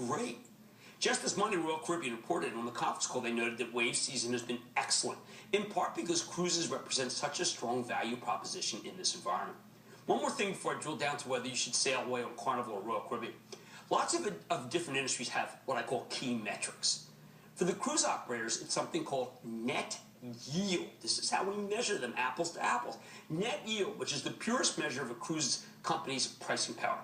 great. Just this Monday, Royal Caribbean reported on the conference call, they noted that wave season has been excellent, in part because cruises represent such a strong value proposition in this environment. One more thing before I drill down to whether you should sail away on Carnival or Royal Caribbean. Lots of different industries have what I call key metrics. For the cruise operators, it's something called net yield. This is how we measure them, apples to apples. Net yield, which is the purest measure of a cruise company's pricing power.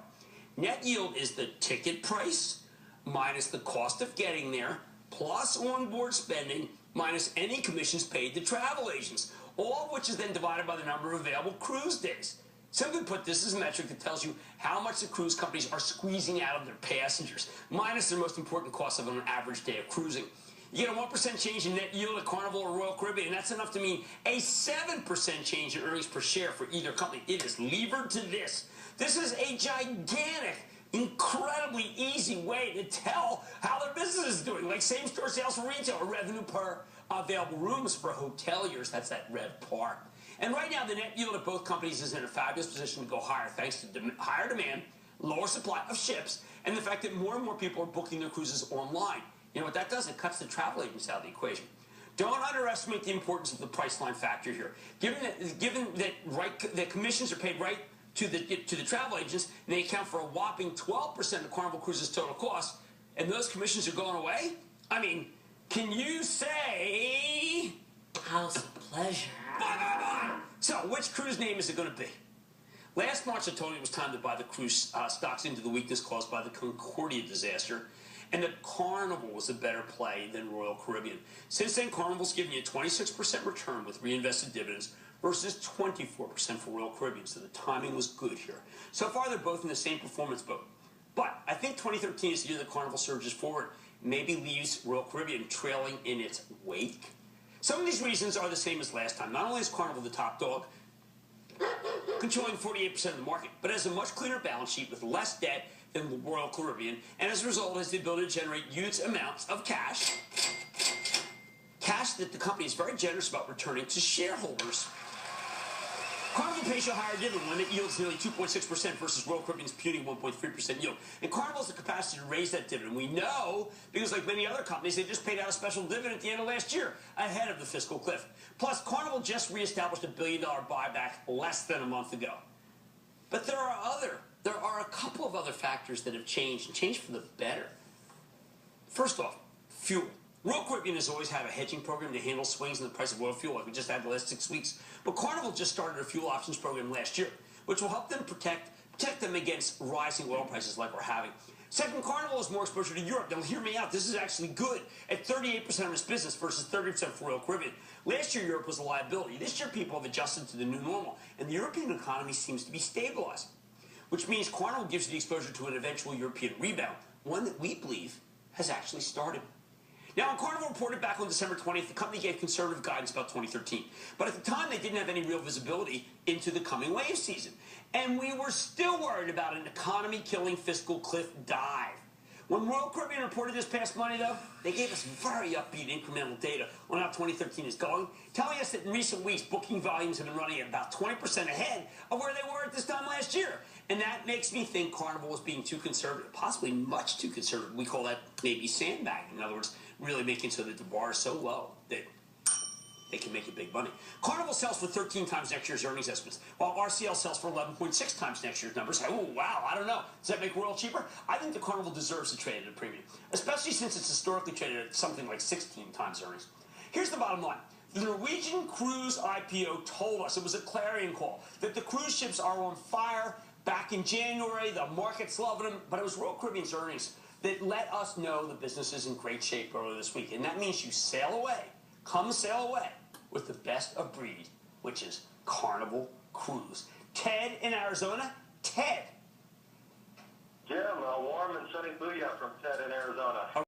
Net yield is the ticket price minus the cost of getting there, plus onboard spending, minus any commissions paid to travel agents, all of which is then divided by the number of available cruise days. Simply put, this is a metric that tells you how much the cruise companies are squeezing out of their passengers, minus their most important cost of an average day of cruising. You get a 1% change in net yield at Carnival or Royal Caribbean, and that's enough to mean a 7% change in earnings per share for either company. It is levered to this. This is a gigantic, incredibly easy way to tell how their business is doing, like same-store sales for retail or revenue per available rooms for hoteliers. That's that RevPAR. And right now, the net yield of both companies is in a fabulous position to go higher thanks to higher demand, lower supply of ships, and the fact that more and more people are booking their cruises online. You know what that does? It cuts the travel agents out of the equation. Don't underestimate the importance of the price line factor here. Given that commissions are paid right to the travel agents, and they account for a whopping 12% of Carnival Cruises' total cost, and those commissions are going away? I mean, can you say... House of pleasure. Bye. So, which cruise name is it going to be? Last March, I told you it was time to buy the cruise stocks into the weakness caused by the Concordia disaster, and that Carnival was a better play than Royal Caribbean. Since then, Carnival's given you a 26% return with reinvested dividends versus 24% for Royal Caribbean, so the timing was good here. So far, they're both in the same performance boat. But I think 2013 is the year that Carnival surges forward, maybe leaves Royal Caribbean trailing in its wake. Some of these reasons are the same as last time. Not only is Carnival the top dog, controlling 48% of the market, but has a much cleaner balance sheet with less debt than the Royal Caribbean, and as a result has the ability to generate huge amounts of cash that the company is very generous about returning to shareholders. Carnival pays you a higher dividend when it yields nearly 2.6% versus Royal Caribbean's puny 1.3% yield. And Carnival has the capacity to raise that dividend. We know, because like many other companies, they just paid out a special dividend at the end of last year, ahead of the fiscal cliff. Plus, Carnival just reestablished a $1 billion buyback less than a month ago. But there are a couple of other factors that have changed, and changed for the better. First off, fuel. Royal Caribbean has always had a hedging program to handle swings in the price of oil fuel, like we just had the last 6 weeks. But Carnival just started a fuel options program last year, which will help them protect them against rising oil prices like we're having. Second, Carnival has more exposure to Europe. Now, hear me out. This is actually good at 38% of its business versus 30% for Royal Caribbean. Last year, Europe was a liability. This year, people have adjusted to the new normal, and the European economy seems to be stabilizing, which means Carnival gives you the exposure to an eventual European rebound, one that we believe has actually started. Now, when Carnival reported back on December 20th, the company gave conservative guidance about 2013. But at the time, they didn't have any real visibility into the coming wave season. And we were still worried about an economy-killing fiscal cliff dive. When Royal Caribbean reported this past Monday, though, they gave us very upbeat incremental data on how 2013 is going, telling us that in recent weeks, booking volumes have been running at about 20% ahead of where they were at this time last year. And that makes me think Carnival was being too conservative, possibly much too conservative. We call that maybe sandbagging. In other words, really making so that the bar is so low that they can make it big money. Carnival sells for 13 times next year's earnings estimates, while RCL sells for 11.6 times next year's numbers. Oh, wow, I don't know. Does that make Royal cheaper? I think the Carnival deserves to trade at a premium, especially since it's historically traded at something like 16 times earnings. Here's the bottom line. The Norwegian Cruise IPO told us, it was a clarion call, that the cruise ships are on fire back in January. The market's loving them, but it was Royal Caribbean's earnings that let us know the business is in great shape earlier this week. And that means you sail away, come sail away, with the best of breed, which is Carnival Cruise. Ted in Arizona. Ted. Jim, a warm and sunny booyah from Ted in Arizona.